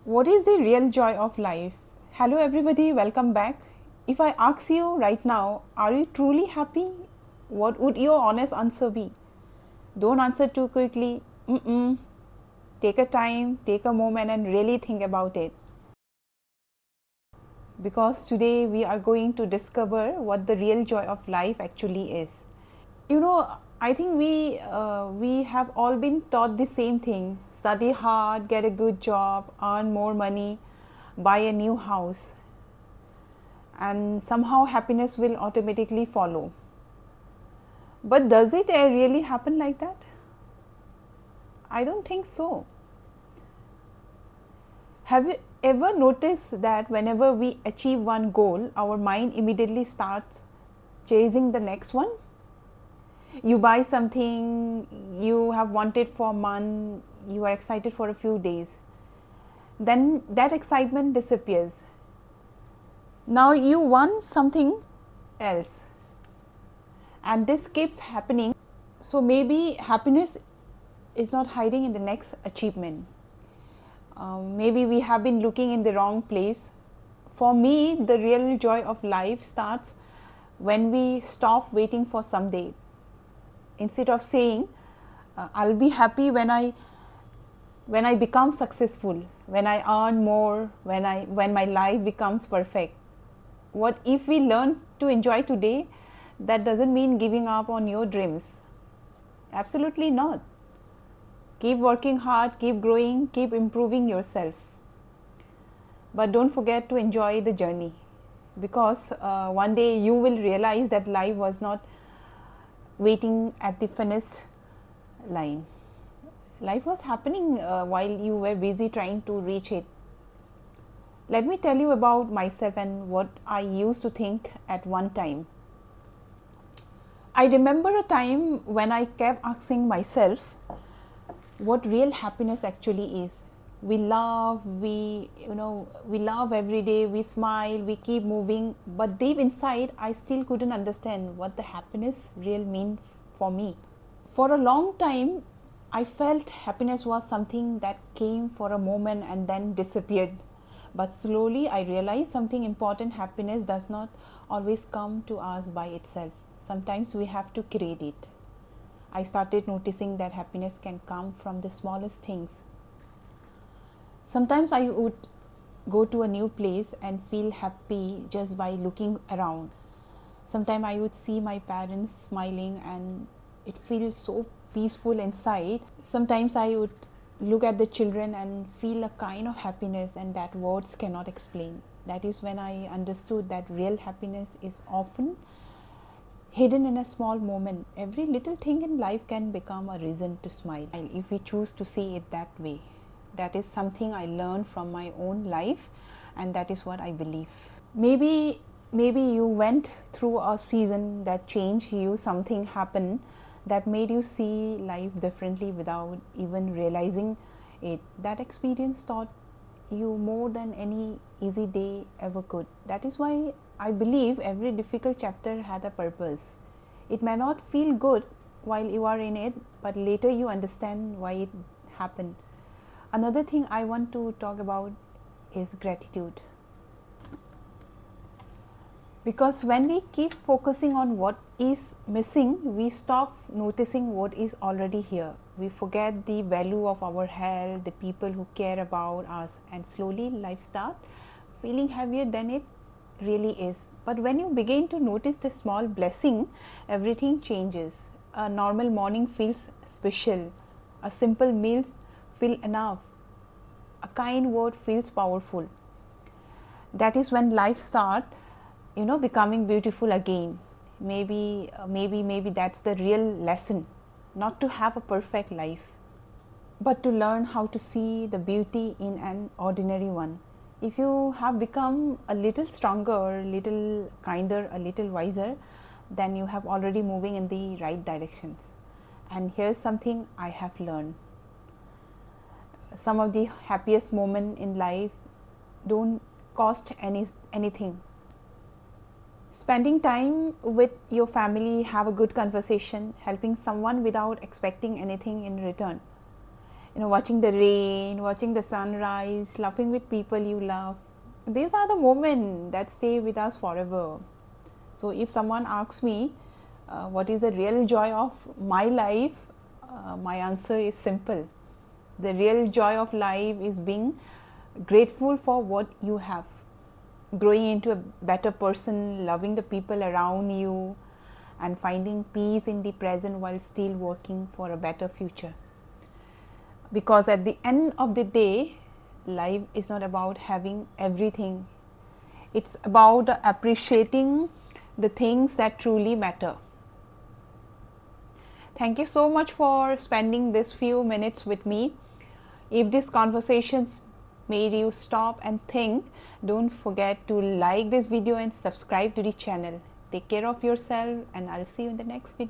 What is the real joy of life? Hello, everybody, welcome back. If I ask you right now, are you truly happy? What would your honest answer be? Don't answer too quickly. Take a time, take a moment, and really think about it. Because today we are going to discover what the real joy of life actually is. I think we have all been taught the same thing: study hard, get a good job, earn more money, buy a new house, and somehow happiness will automatically follow. But does it really happen like that? I don't think so. Have you ever noticed that whenever we achieve one goal, our mind immediately starts chasing the next one? You buy something you have wanted for a month, you are excited for a few days, then that excitement disappears. Now you want something else, and this keeps happening. So maybe happiness is not hiding in the next achievement. Maybe we have been looking in the wrong place. For me, the real joy of life starts when we stop waiting for someday. Instead of saying, I'll be happy when I become successful, when I earn more, when my life becomes perfect. What if we learn to enjoy today? That doesn't mean giving up on your dreams. Absolutely not. Keep working hard, keep growing, keep improving yourself. But don't forget to enjoy the journey, because one day you will realize that life was not waiting at the finish line. Life was happening while you were busy trying to reach it. Let me tell you about myself and what I used to think at one time. I remember a time when I kept asking myself what real happiness actually is. We love, we love every day, we smile, we keep moving, but deep inside I still couldn't understand what the happiness real meant for me. For a long time I felt happiness was something that came for a moment and then disappeared. But slowly I realized something important: happiness does not always come to us by itself. Sometimes we have to create it. I started noticing that happiness can come from the smallest things. Sometimes I would go to a new place and feel happy just by looking around. Sometimes I would see my parents smiling and it feels so peaceful inside. Sometimes I would look at the children and feel a kind of happiness and that words cannot explain. That is when I understood that real happiness is often hidden in a small moment. Every little thing in life can become a reason to smile if we choose to see it that way. That is something I learned from my own life, and that is what I believe. Maybe you went through a season that changed you. Something happened that made you see life differently without even realizing it. That experience taught you more than any easy day ever could. That is why I believe every difficult chapter had a purpose. It may not feel good while you are in it, but later you understand why it happened. Another thing I want to talk about is gratitude. Because when we keep focusing on what is missing, we stop noticing what is already here. We forget the value of our health, the people who care about us, and slowly life starts feeling heavier than it really is. But when you begin to notice the small blessing, everything changes. A normal morning feels special. A simple meal feels enough. A kind word feels powerful. That is when life starts becoming beautiful again. Maybe that's the real lesson: not to have a perfect life, but to learn how to see the beauty in an ordinary one. If you have become a little stronger, a little kinder, a little wiser, then you have already moving in the right directions. And here's something I have learned: some of the happiest moments in life don't cost anything. Spending time with your family, have a good conversation, helping someone without expecting anything in return. watching the rain, watching the sunrise, laughing with people you love. These are the moments that stay with us forever. So if someone asks me what is the real joy of my life, my answer is simple. The real joy of life is being grateful for what you have, growing into a better person, loving the people around you, and finding peace in the present while still working for a better future. Because at the end of the day, life is not about having everything, it's about appreciating the things that truly matter. Thank you so much for spending this few minutes with me. If this conversations made you stop and think, don't forget to like this video and subscribe to the channel. Take care of yourself, and I'll see you in the next video.